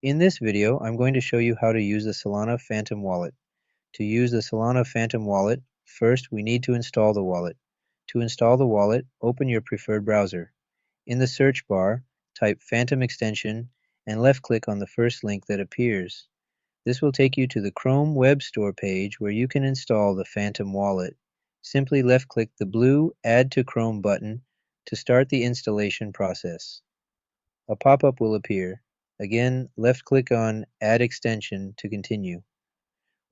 In this video, I'm going to show you how to use the Solana Phantom wallet. To use the Solana Phantom wallet, first we need to install the wallet. To install the wallet, open your preferred browser. In the search bar, type Phantom extension and left-click on the first link that appears. This will take you to the Chrome Web Store page where you can install the Phantom wallet. Simply left-click the blue Add to Chrome button to start the installation process. A pop-up will appear. Again, left-click on Add Extension to continue.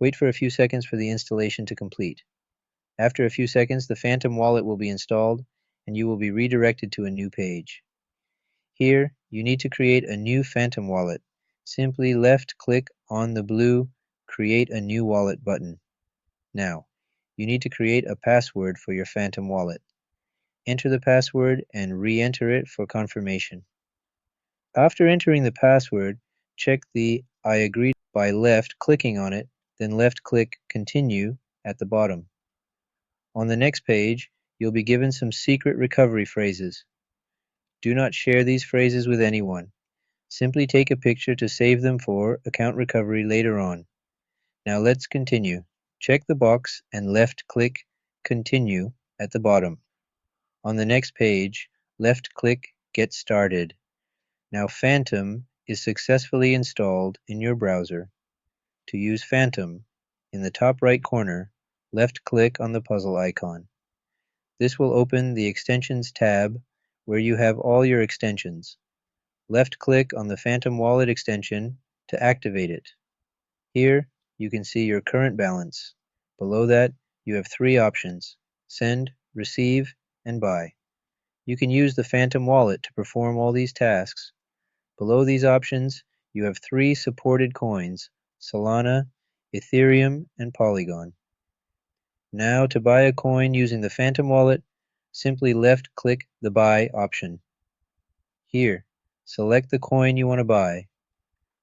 Wait for a few seconds for the installation to complete. After a few seconds, the Phantom wallet will be installed and you will be redirected to a new page. Here, you need to create a new Phantom wallet. Simply left-click on the blue Create a New Wallet button. Now, you need to create a password for your Phantom wallet. Enter the password and re-enter it for confirmation. After entering the password, check the I agree by left-clicking on it, then left-click Continue at the bottom. On the next page, you'll be given some secret recovery phrases. Do not share these phrases with anyone. Simply take a picture to save them for account recovery later on. Now let's continue. Check the box and left-click Continue at the bottom. On the next page, left-click Get Started. Now Phantom is successfully installed in your browser. To use Phantom, in the top right corner, left-click on the puzzle icon. This will open the Extensions tab where you have all your extensions. Left-click on the Phantom Wallet extension to activate it. Here, you can see your current balance. Below that, you have three options: send, receive, and buy. You can use the Phantom Wallet to perform all these tasks. Below these options, you have three supported coins: Solana, Ethereum, and Polygon. Now to buy a coin using the Phantom wallet, simply left-click the Buy option. Here, select the coin you want to buy.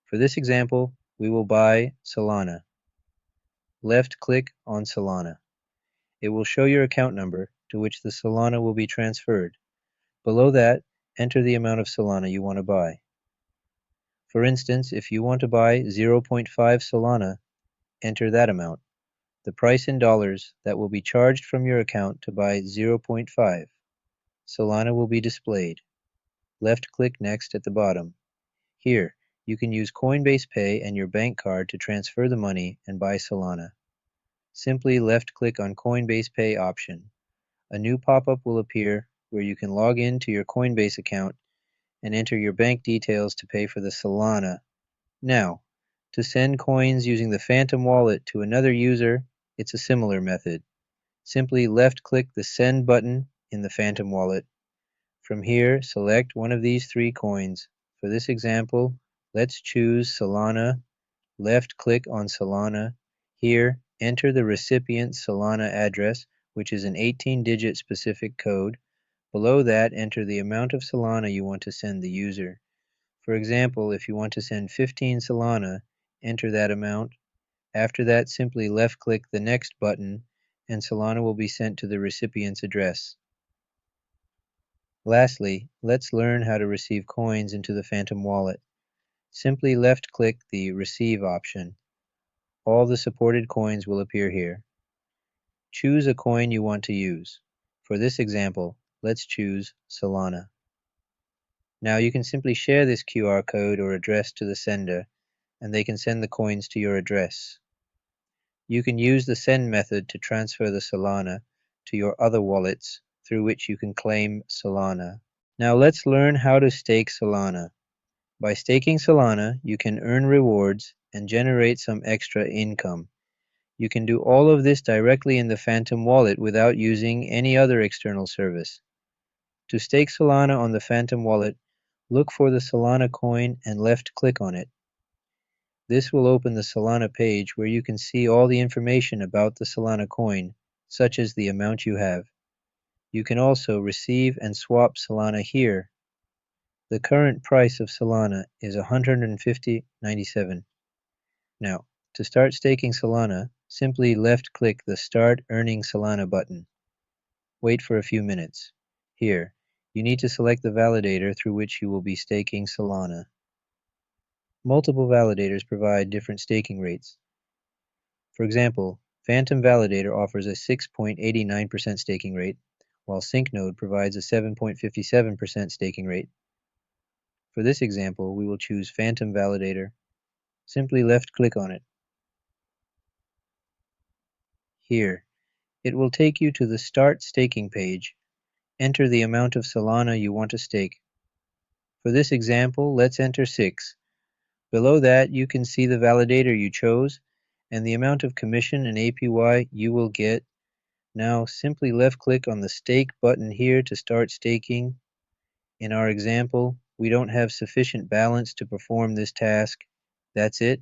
For this example, we will buy Solana. Left-click on Solana. It will show your account number to which the Solana will be transferred. Below that, enter the amount of Solana you want to buy. For instance, if you want to buy 0.5 Solana, enter that amount, the price in dollars that will be charged from your account to buy 0.5. Solana will be displayed. Left-click Next at the bottom. Here, you can use Coinbase Pay and your bank card to transfer the money and buy Solana. Simply left-click on Coinbase Pay option. A new pop-up will appear where you can log in to your Coinbase account and enter your bank details to pay for the Solana. Now, to send coins using the Phantom wallet to another user, it's a similar method. Simply left-click the Send button in the Phantom wallet. From here, select one of these three coins. For this example, let's choose Solana. Left-click on Solana. Here, enter the recipient's Solana address, which is an 18-digit specific code. Below that, enter the amount of Solana you want to send the user. For example, if you want to send 15 Solana, enter that amount. After that, simply left-click the Next button, and Solana will be sent to the recipient's address. Lastly, let's learn how to receive coins into the Phantom wallet. Simply left-click the Receive option. All the supported coins will appear here. Choose a coin you want to use. For this example, let's choose Solana. Now you can simply share this QR code or address to the sender, and they can send the coins to your address. You can use the send method to transfer the Solana to your other wallets through which you can claim Solana. Now let's learn how to stake Solana. By staking Solana, you can earn rewards and generate some extra income. You can do all of this directly in the Phantom wallet without using any other external service. To stake Solana on the Phantom wallet, look for the Solana coin and left-click on it. This will open the Solana page where you can see all the information about the Solana coin, such as the amount you have. You can also receive and swap Solana here. The current price of Solana is 150.97. Now, to start staking Solana, simply left-click the Start Earning Solana button. Wait for a few minutes. Here, you need to select the validator through which you will be staking Solana. Multiple validators provide different staking rates. For example, Phantom Validator offers a 6.89% staking rate, while SyncNode provides a 7.57% staking rate. For this example, we will choose Phantom Validator. Simply left-click on it. Here, it will take you to the Start Staking page. Enter the amount of Solana you want to stake. For this example, let's enter 6. Below that, you can see the validator you chose and the amount of commission and APY you will get. Now, simply left-click on the Stake button here to start staking. In our example, we don't have sufficient balance to perform this task. That's it.